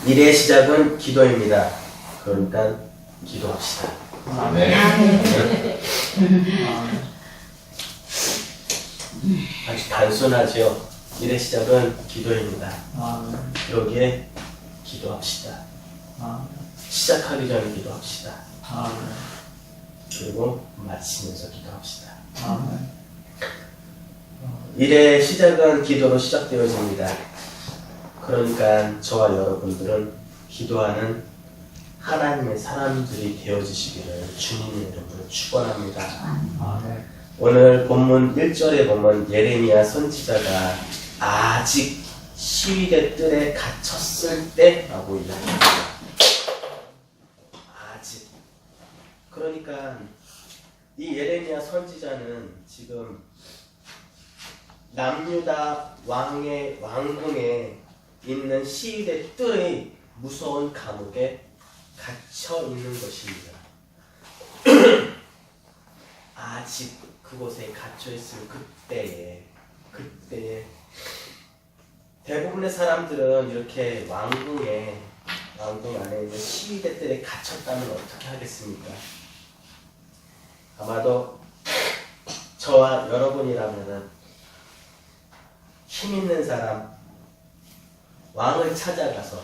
일의 시작은 기도입니다. 그러니까 기도합시다. 네. 아주 단순하죠. 일의 시작은 기도입니다. 여기에 기도합시다. 시작하기 전에 기도합시다. 그리고 마치면서 기도합시다. 일의 시작은 기도로 시작되어집니다. 그러니까 저와 여러분들은 기도하는 하나님의 사람들이 되어지시기를 주님의 이름으로 축원합니다. 오늘 본문 1절에 보면 예레미야 선지자가 아직 시위대 뜰에 갇혔을 때라고 이야기합니다. 아직. 그러니까 이 예레미야 선지자는 지금 남유다 왕궁에 있는 시위대 뜰의 무서운 감옥에 갇혀 있는 것입니다. 아직 그곳에 갇혀 있을 그때에 대부분의 사람들은 이렇게 왕궁 안에 있는 시위대 뜰에 갇혔다면 어떻게 하겠습니까? 아마도 저와 여러분이라면은 힘 있는 사람, 왕을 찾아가서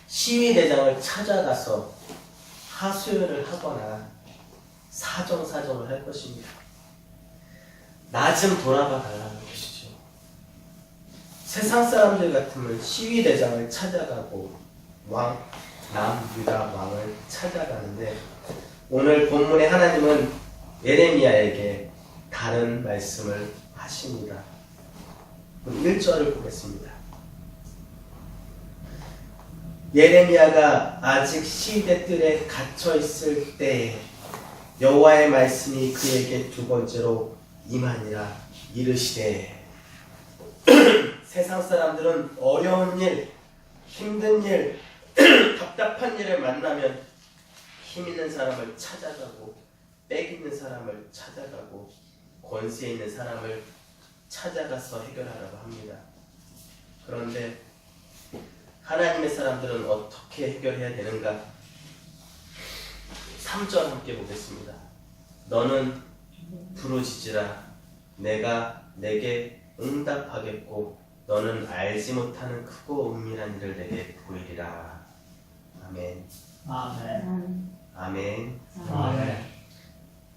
시위대장을 찾아가서 하소연을 하거나 사정을 할 것입니다. 나 좀 돌아봐 달라는 것이죠. 세상 사람들 같으면 시위대장을 찾아가고 남유다 왕을 찾아가는데 오늘 본문의 하나님은 예레미야에게 다른 말씀을 하십니다. 1절을 보겠습니다. 예레미야가 아직 시위대 뜰에 갇혀 있을 때에 여호와의 말씀이 그에게 두 번째로 임하니라. 이르시되 세상 사람들은 어려운 일, 힘든 일, 답답한 일을 만나면 힘 있는 사람을 찾아가고 빽 있는 사람을 찾아가고 권세 있는 사람을 찾아가서 해결하라고 합니다. 그런데 하나님의 사람들은 어떻게 해결해야 되는가? 3절 함께 보겠습니다. 너는 부르짖으라. 내가 내게 응답하겠고 너는 알지 못하는 크고 은밀한 일을 내게 보이리라. 아멘. 아멘.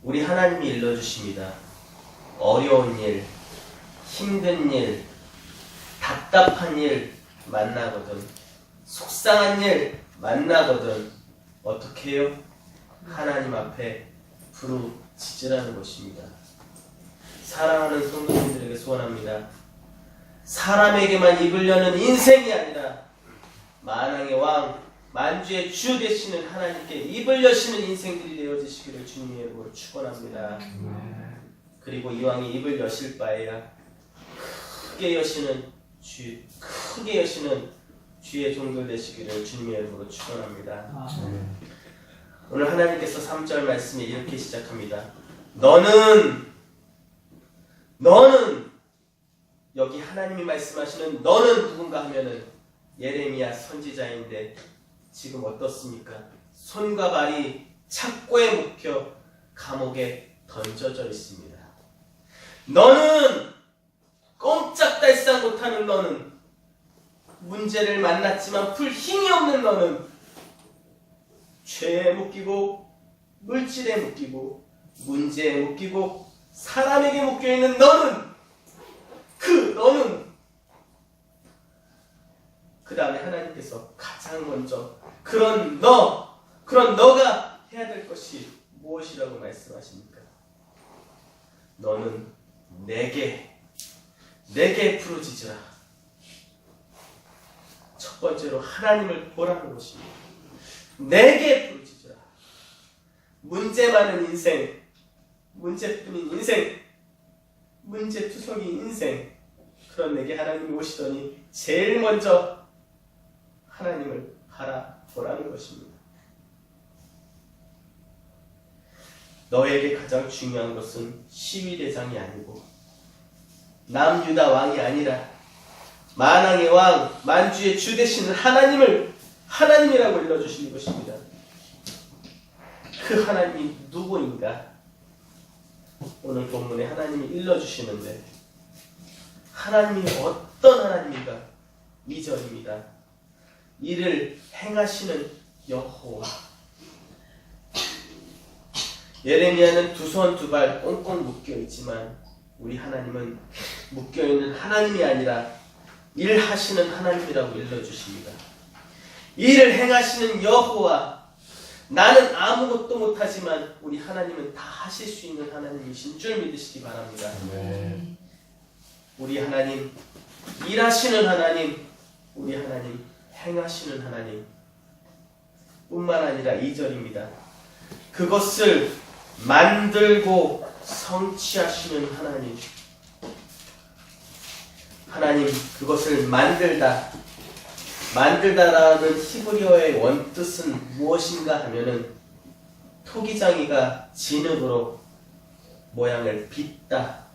우리 하나님이 일러주십니다. 어려운 일, 힘든 일, 답답한 일 만나거든, 속상한 일 만나거든 어떻게 해요? 하나님 앞에 부르짖으라는 것입니다. 사랑하는 성도님들에게 소원합니다. 사람에게만 입으려는 인생이 아니라 만왕의 왕, 만주의 주 되시는 하나님께 입을 여시는 인생들이 되어지시기를 주님의 이름으로 축원합니다. 그리고 이 왕이 입을 여실 바에야 크게 여시는 주의 종들 되시기를 주님의 이름으로 축원합니다. 오늘 하나님께서 3절 말씀에 이렇게 시작합니다. 너는 여기 하나님이 말씀하시는 너는 누군가 하면은 예레미야 선지자인데 지금 어떻습니까? 손과 발이 착고에 묶여 감옥에 던져져 있습니다. 너는 꼼짝달싹 못하는 너는 문제를 만났지만 풀 힘이 없는 너는 죄에 묶이고 물질에 묶이고 문제에 묶이고 사람에게 묶여있는 너는 그 다음에 하나님께서 가장 먼저 그런 너가 해야 될 것이 무엇이라고 말씀하십니까? 너는 내게 부르짖으라. 첫 번째로 하나님을 보라는 것입니다. 내게 부르짖으라. 문제 많은 인생, 문제뿐인 인생, 문제투성인 인생, 그런 내게 하나님이 오시더니 제일 먼저 하나님을 바라보라는 것입니다. 너에게 가장 중요한 것은 시위대장이 아니고 남유다 왕이 아니라 만왕의 왕, 만주의 주 되시는 하나님을 하나님이라고 일러주시는 것입니다. 그 하나님이 누구인가? 오늘 본문에 하나님이 일러주시는데 하나님이 어떤 하나님인가? 2절입니다. 이를 행하시는 여호와. 예레미야는 두 손 두 발 꽁꽁 묶여있지만 우리 하나님은 묶여있는 하나님이 아니라 일하시는 하나님이라고 일러주십니다. 일을 행하시는 여호와. 나는 아무것도 못하지만 우리 하나님은 다 하실 수 있는 하나님이신 줄 믿으시기 바랍니다. 네. 우리 하나님, 일하시는 하나님, 우리 하나님, 행하시는 하나님 뿐만 아니라 2절입니다. 그것을 만들고 성취하시는 하나님. 하나님, 그것을 만들다라는 히브리어의 원뜻은 무엇인가 하면은 토기장이가 진흙으로 모양을 빚다,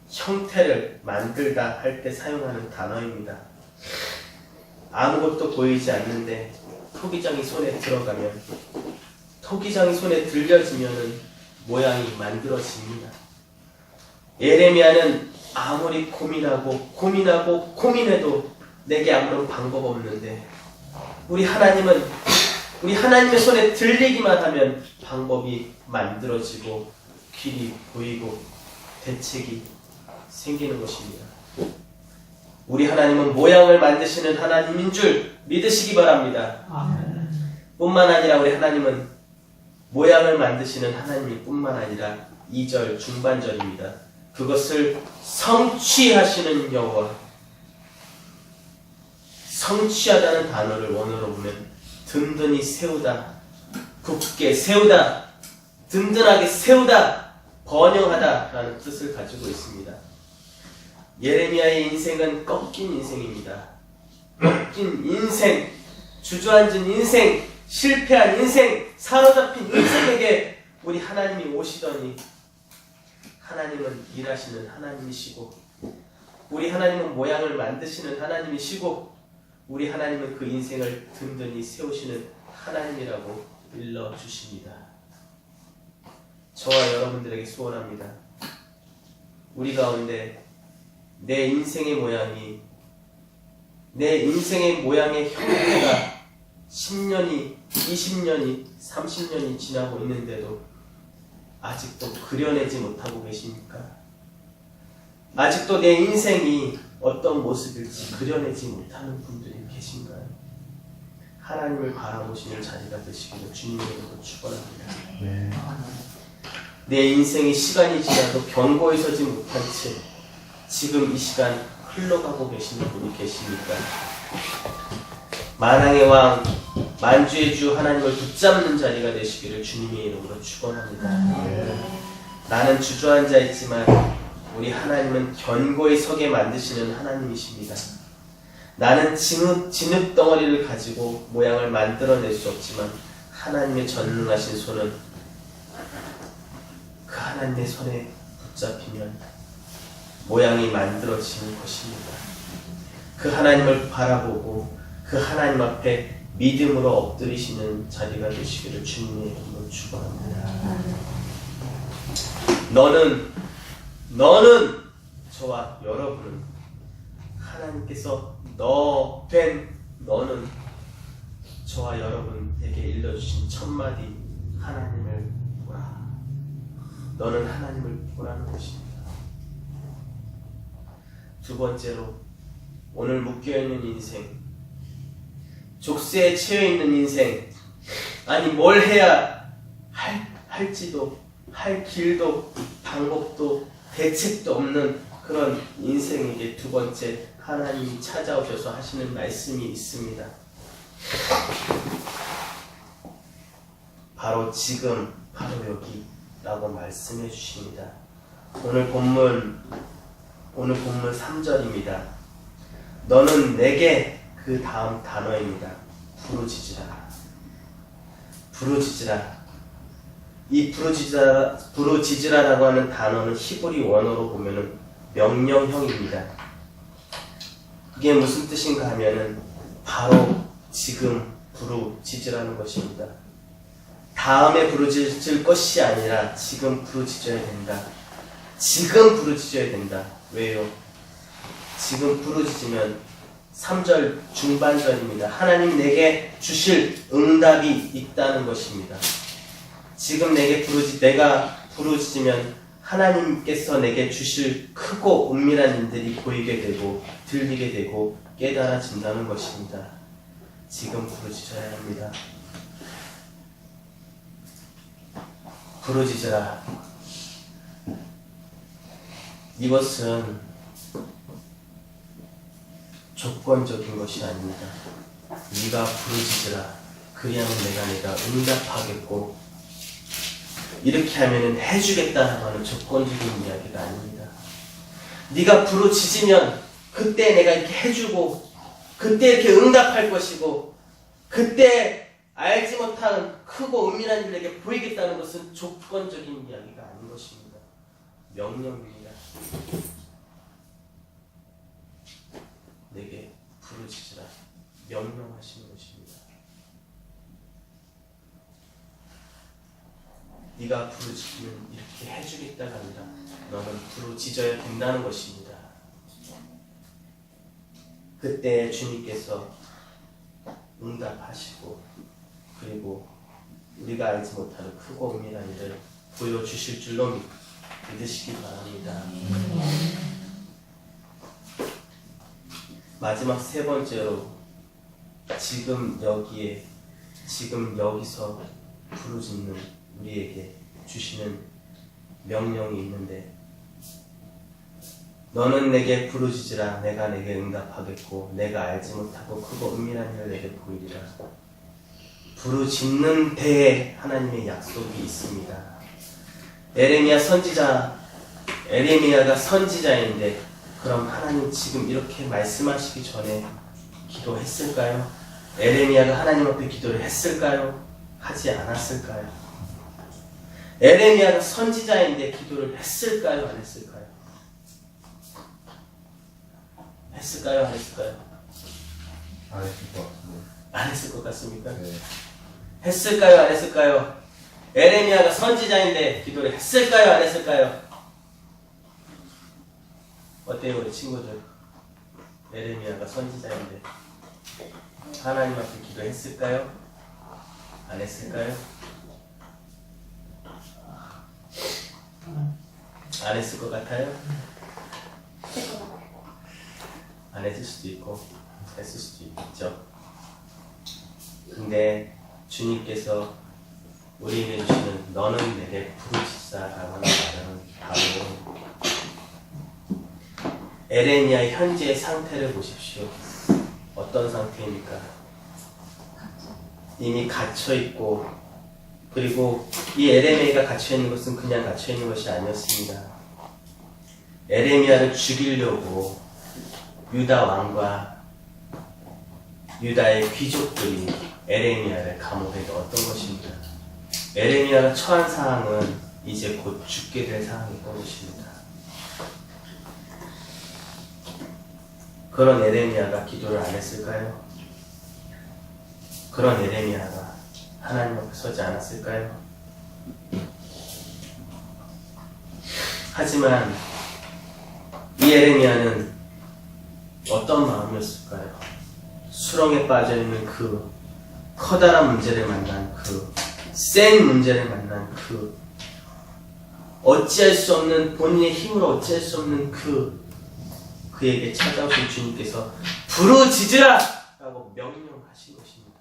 형태를 만들다 할 때 사용하는 단어입니다. 아무것도 보이지 않는데 토기장이 손에 들어가면, 토기장이 손에 들려지면은 모양이 만들어집니다. 예레미야는 아무리 고민해도 내게 아무런 방법 없는데 우리 하나님은 우리 하나님의 손에 들리기만 하면 방법이 만들어지고 길이 보이고 대책이 생기는 것입니다. 우리 하나님은 모양을 만드시는 하나님인 줄 믿으시기 바랍니다. 뿐만 아니라 우리 하나님은 모양을 만드시는 하나님이 뿐만 아니라 2절 중반절입니다. 그것을 성취하시는 여호와. 성취하다는 단어를 원어로 보면 든든히 세우다, 굳게 세우다, 든든하게 세우다, 번영하다 라는 뜻을 가지고 있습니다. 예레미야의 인생은 꺾인 인생입니다. 꺾인 인생, 주저앉은 인생, 실패한 인생, 사로잡힌 인생에게 우리 하나님이 오시더니 하나님은 일하시는 하나님이시고 우리 하나님은 모양을 만드시는 하나님이시고 우리 하나님은 그 인생을 든든히 세우시는 하나님이라고 일러주십니다. 저와 여러분들에게 소원합니다. 우리 가운데 내 인생의 모양의 형태가 10년이, 20년이, 30년이 지나고 있는데도 아직도 그려내지 못하고 계십니까? 아직도 내 인생이 어떤 모습일지 그려내지 못하는 분들이 계신가요? 하나님을 바라보시는 자리가 되시기를 주님으로 축원합니다. 네. 내 인생이 시간이 지나도 견고히 서지 못한 채 지금 이 시간 흘러가고 계시는 분이 계십니까? 만왕의 왕, 만주의 주 하나님을 붙잡는 자리가 되시기를 주님의 이름으로 축원합니다. 나는 주저앉아 있지만 우리 하나님은 견고히 서게 만드시는 하나님이십니다. 나는 진흙 덩어리를 가지고 모양을 만들어낼 수 없지만 하나님의 전능하신 손은 그 하나님의 손에 붙잡히면 모양이 만들어지는 것입니다. 그 하나님을 바라보고 그 하나님 앞에 믿음으로 엎드리시는 자리가 되시기를 주님의 이름으로 축원합니다. 너는 저와 여러분은 하나님께서 너는 저와 여러분에게 일러주신 첫마디 하나님을 보라. 너는 하나님을 보라는 것입니다. 두 번째로 오늘 묶여있는 인생, 족쇄에 채여있는 인생, 아니 뭘 해야 할지도 할 길도 방법도 대책도 없는 그런 인생에게 두 번째 하나님이 찾아오셔서 하시는 말씀이 있습니다. 바로 지금 바로 여기 라고 말씀해 주십니다. 오늘 본문 3절입니다. 너는 내게 그 다음 단어입니다. 부르짖으라. 이 부르짖으라라고 하는 단어는 히브리 원어로 보면은 명령형입니다. 그게 무슨 뜻인가 하면은 바로 지금 부르짖으라는 것입니다. 다음에 부르짖을 것이 아니라 지금 부르짖어야 된다. 지금 부르짖어야 된다. 왜요? 지금 부르짖으면 3절 중반절입니다. 하나님 내게 주실 응답이 있다는 것입니다. 지금 내가 부르짖으면 하나님께서 내게 주실 크고 은밀한 일들이 보이게 되고 들리게 되고 깨달아진다는 것입니다. 지금 부르짖어야 합니다. 부르짖으라. 이것은 조건적인 것이 아닙니다. 네가 부르짖으라. 그리하면 내가 응답하겠고 이렇게 하면은 해주겠다라고 하는 조건적인 이야기가 아닙니다. 네가 부르짖으면 그때 내가 이렇게 해주고 그때 이렇게 응답할 것이고 그때 알지 못한 크고 은밀한 일을 내게 보이겠다는 것은 조건적인 이야기가 아닌 것입니다. 명령입니다. 내게 부르짖으라. 명령하시는 것입니다. 네가 부르짖으면 이렇게 해주겠다가 아니라 너는 부르짖어야 된다는 것입니다. 그때 주님께서 응답하시고 그리고 우리가 알지 못하는 크고 은밀한 일을 보여주실 줄로 믿으시기 바랍니다. 마지막 세 번째로 지금 여기서 부르짖는 우리에게 주시는 명령이 있는데 너는 내게 부르짖으라. 내가 내게 응답하겠고 내가 알지 못하고 크고 은밀한 일을 내게 보이리라. 부르짖는 데에 하나님의 약속이 있습니다. 에레미야가 선지자인데 그럼 하나님 지금 이렇게 말씀하시기 전에 기도했을까요? 에레미야가 하나님 앞에 기도를 했을까요? 하지 않았을까요? 에레미야가 선지자인데 기도를 했을까요? 안 했을까요? 했을까요? 안 했을까요? 안 했을 것 같은데. 안 했을 것 같습니까? 네. 했을까요? 안 했을까요? 에레미야가 선지자인데 기도를 했을까요? 안 했을까요? 어때요 우리 친구들? 에레미야가 선지자인데 하나님 앞에 기도했을까요? 안 했을까요? 안 했을 것 같아요? 안 했을 수도 있고 했을 수도 있죠. 근데 주님께서 우리에게 주시는 너는 내게 부르짖사라고 하는 말은 바로 에레미야의 현재의 상태를 보십시오. 어떤 상태입니까? 이미 갇혀있고 그리고 이 에레미야가 갇혀있는 것은 그냥 갇혀있는 것이 아니었습니다. 에레미야를 죽이려고 유다 왕과 유다의 귀족들이 에레미야를 감옥에 넣었던 것입니다. 에레미야가 처한 상황은 이제 곧 죽게 될 상황이었던 것입니다. 그런 에레미야가 기도를 안 했을까요? 그런 에레미야가 하나님 앞에 서지 않았을까요? 하지만 이 에레미야는 어떤 마음이었을까요? 수렁에 빠져있는 그 커다란 문제를 만난 센 문제를 만난 어찌할 수 없는 본인의 힘으로 어찌할 수 없는 그에게 찾아오신 주님께서 부르짖으라! 라고 명령하신 것입니다.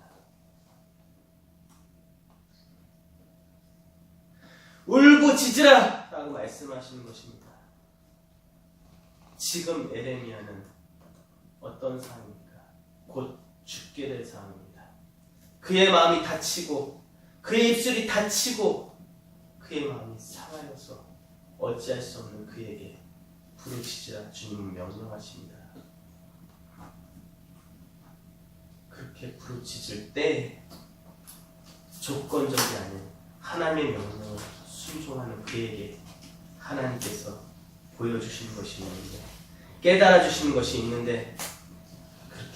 울고 짖으라! 라고 말씀하시는 것입니다. 지금 에레미야는 어떤 상황입니까? 곧 죽게 될 상황입니다. 그의 마음이 다치고 그의 입술이 다치고 그의 마음이 상하여서 어찌할 수 없는 그에게 부르짖으라 주님은 명령하십니다. 그렇게 부르짖을 때 조건적이 아닌 하나님의 명령을 순종하는 그에게 하나님께서 보여주시는 것이 있는데 깨달아 주시는 것이 있는데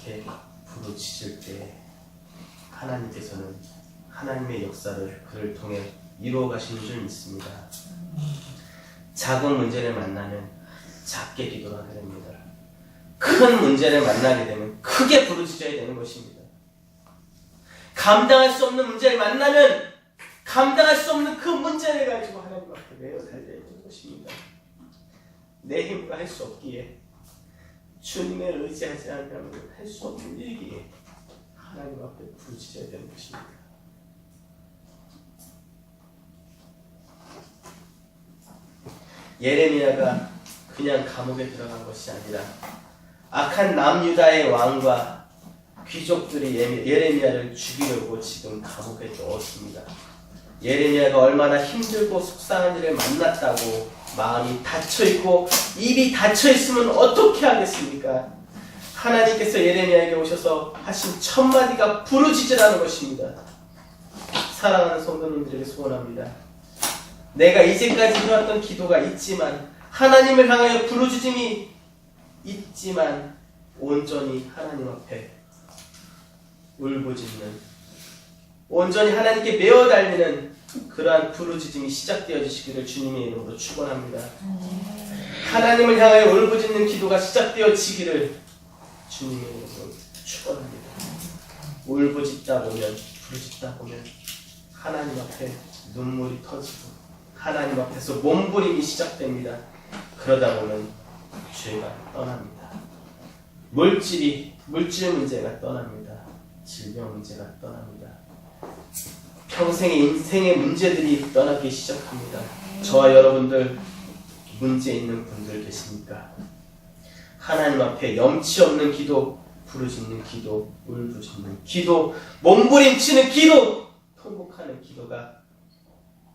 그렇게 부르짖을 때 하나님께서는 하나님의 역사를 그를 통해 이루어 가시는 줄 믿습니다. 작은 문제를 만나면 작게 기도를 하게 됩니다. 큰 문제를 만나게 되면 크게 부르짖어야 되는 것입니다. 감당할 수 없는 문제를 만나면 감당할 수 없는 그 문제를 가지고 하나님 앞에 매어 달려있는 것입니다. 내 힘으로 할 수 없기에 주님을 의지하지 않으면 할 수 없는 일이기에 하나님 앞에 부르짖어야 되는 것입니다. 예레미야가 그냥 감옥에 들어간 것이 아니라 악한 남유다의 왕과 귀족들이 예레미야를 죽이려고 지금 감옥에 넣었습니다. 예레미야가 얼마나 힘들고 속상한 일을 만났다고 마음이 닫혀있고 입이 닫혀있으면 어떻게 하겠습니까? 하나님께서 예레미야에게 오셔서 하신 첫 마디가 부르짖으라는 것입니다. 사랑하는 성도님들에게 소원합니다. 내가 이제까지 해왔던 기도가 있지만 하나님을 향하여 부르짖음이 있지만 온전히 하나님 앞에 울부짖는 온전히 하나님께 매어 달리는 그러한 부르짖음이 시작되어지시기를 주님의 이름으로 축원합니다. 하나님을 향하여 울부짖는 기도가 시작되어지기를 주님의 이름으로 축원합니다. 울부짖다 보면 부르짖다 보면 하나님 앞에 눈물이 터지고 하나님 앞에서 몸부림이 시작됩니다. 그러다 보면 죄가 떠납니다. 물질 문제가 떠납니다. 질병 문제가 떠납니다. 평생의 인생의 문제들이 떠나기 시작합니다. 저와 여러분들 문제 있는 분들 계십니까? 하나님 앞에 염치 없는 기도, 부르짖는 기도, 울부짖는 기도, 몸부림치는 기도, 통곡하는 기도가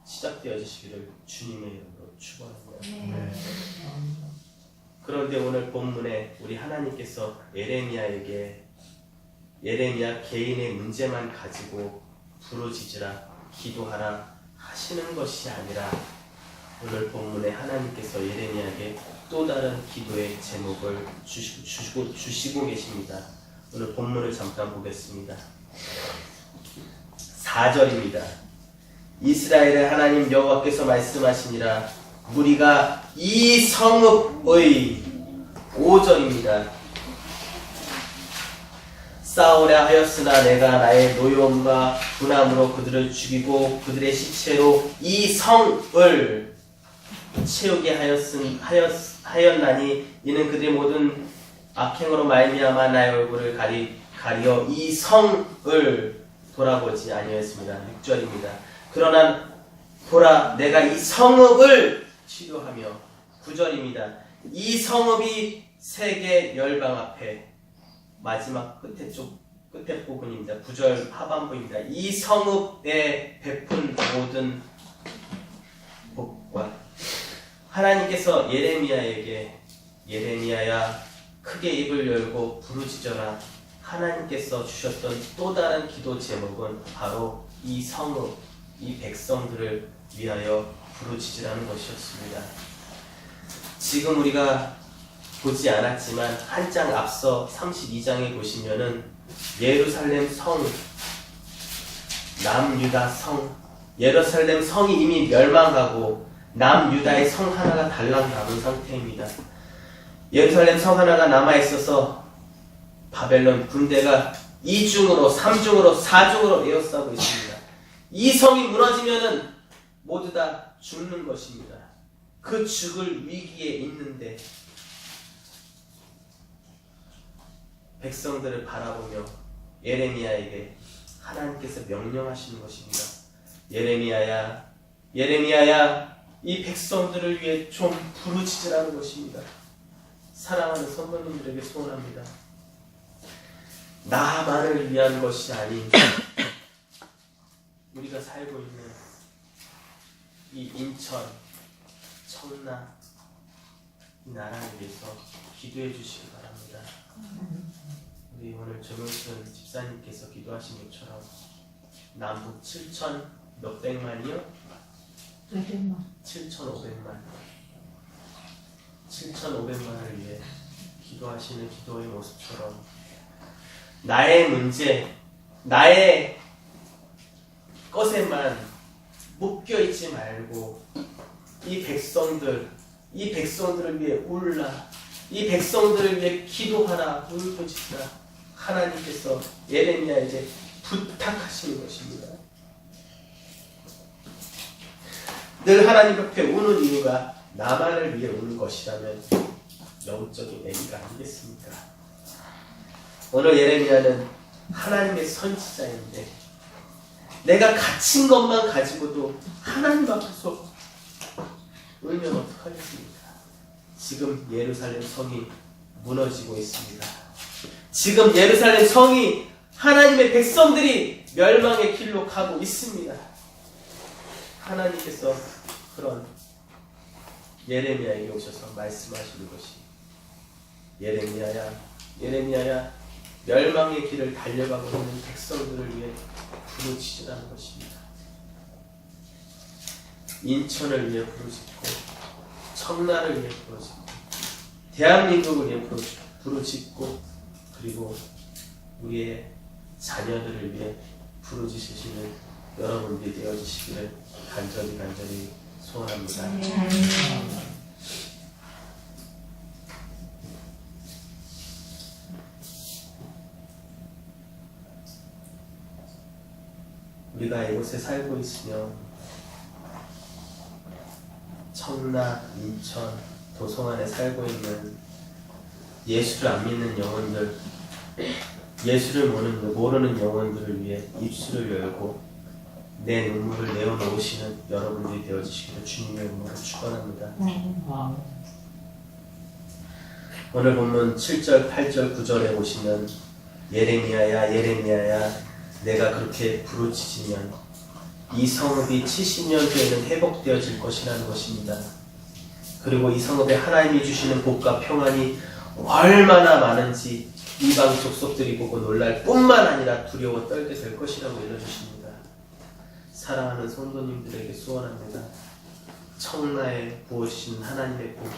시작되어지시기를 주님의 이름으로 축원합니다. 그런데 오늘 본문에 우리 하나님께서 예레미야 개인의 문제만 가지고 부르짖으라, 기도하라 하시는 것이 아니라 오늘 본문에 하나님께서 예레미야에게 또 다른 기도의 제목을 주시고 계십니다. 오늘 본문을 잠깐 보겠습니다. 4절입니다. 이스라엘의 하나님 여호와께서 말씀하시니라 무리가 이 성읍의 5절입니다. 싸우려 하였으나 내가 나의 노여움과 분함으로 그들을 죽이고 그들의 시체로 이 성을 채우게 하였나니 이는 그들의 모든 악행으로 말미암아 나의 얼굴을 가리어 이 성을 돌아보지 아니하였습니다. 6절입니다. 그러나 보라 내가 이 성읍을 치료하며 9절입니다. 이 성읍이 세계 열방 앞에 마지막 끝에 부분입니다. 9절 하반부입니다. 이 성읍에 베푼 모든 복과 하나님께서 예레미야야 크게 입을 열고 부르짖어라 하나님께서 주셨던 또 다른 기도 제목은 바로 이 성읍, 이 백성들을 위하여 부르짖으라는 것이었습니다. 지금 우리가 보지 않았지만 한 장 앞서 32장에 보시면은 예루살렘 성, 남유다 성, 예루살렘 성이 이미 멸망하고 남유다의 성 하나가 달랑 남은 상태입니다. 예루살렘 성 하나가 남아있어서 바벨론 군대가 2중으로 3중으로 4중으로 에워싸고 있습니다. 이 성이 무너지면은 모두 다 죽는 것입니다. 그 죽을 위기에 있는데 백성들을 바라보며 예레미야에게 하나님께서 명령하시는 것입니다. 예레미야야 이 백성들을 위해 좀 부르짖으라는 것입니다. 사랑하는 성도님들에게 소원합니다. 나만을 위한 것이 아닌 우리가 살고 있는 이 인천, 청라 이 나라를 위해서 기도해 주시기 바랍니다. 우리 오늘 조명순 집사님께서 기도하신 것처럼 남북 7천 몇백만이요? 7,500만을 위해 기도하시는 기도의 모습처럼 나의 문제, 나의 것에만 묶여있지 말고 이 백성들을 위해 울라, 이 백성들을 위해 기도하라, 울부짖으라. 하나님께서 예레미야에게 부탁하시는 것입니다. 늘 하나님 옆에 우는 이유가 나만을 위해 우는 것이라면 영적인 애기가 아니겠습니까? 오늘 예레미야는 하나님의 선지자인데 내가 갇힌 것만 가지고도 하나님 앞에서 울면 어떡하겠습니까? 지금 예루살렘 성이 무너지고 있습니다. 지금 예루살렘 성이 하나님의 백성들이 멸망의 길로 가고 있습니다. 하나님께서 그런 예레미야에게 오셔서 말씀하시는 것이 예레미야야 멸망의 길을 달려가고 있는 백성들을 위해 부르짖으라는 것입니다. 인천을 위해 부르짖고 청라를 위해 부르짖고 대한민국을 위해 부르짖고 그리고 우리의 자녀들을 위해 부르짖으시는 여러분들이 되어주시기를 간절히 소원합니다. 우리가 이곳에 살고 있으며 청라, 인천, 도성안에 살고 있는 예수를 안 믿는 영혼들, 예수를 모르는 영혼들을 위해 입술을 열고 내 눈물을 내어놓으시는 여러분들이 되어주시기를 주님의 이름으로 축원합니다. 오늘 본문 7절, 8절, 9절에 보시면 예레미야야 내가 그렇게 부르짖으면 이 성읍이 70년 후에는 회복되어질 것이라는 것입니다. 그리고 이 성읍에 하나님이 주시는 복과 평안이 얼마나 많은지 이방 족속들이 보고 놀랄 뿐만 아니라 두려워 떨게 될 것이라고 알려주십니다. 사랑하는 성도님들에게 소원합니다. 청라에 부어주시는 하나님의 복이,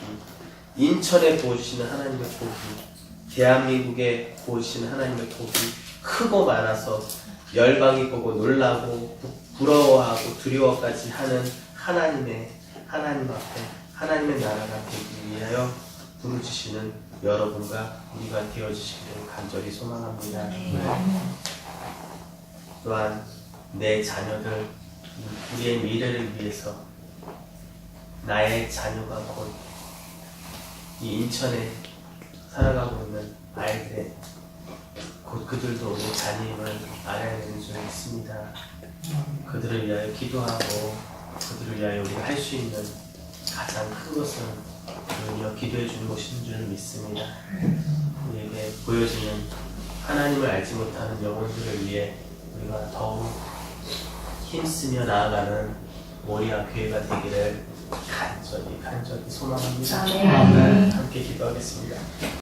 인천에 부어주시는 하나님의 복이, 대한민국에 부어주시는 하나님의 복이 크고 많아서 열방이 보고 놀라고 부러워하고 두려워까지 하는 하나님 앞에 하나님의 나라가 되기 위하여 부르짖으시는 여러분과 우리가 되어주시기를 간절히 소망합니다. 또한 내 자녀들, 우리의 미래를 위해서 나의 자녀가 곧 이 인천에 살아가고 있는 아이들의 곧 그들도 우리 자녀임을 알아야 되는 줄 믿습니다. 그들을 위하여 기도하고 그들을 위하여 우리가 할 수 있는 가장 큰 것은 우리가 기도해 주는 것인 줄 믿습니다. 우리에게 보여지는 하나님을 알지 못하는 영혼들을 위해 우리가 더욱 힘쓰며 나아가는 모리아 교회가 되기를 간절히 소망합니다. 함께 기도하겠습니다.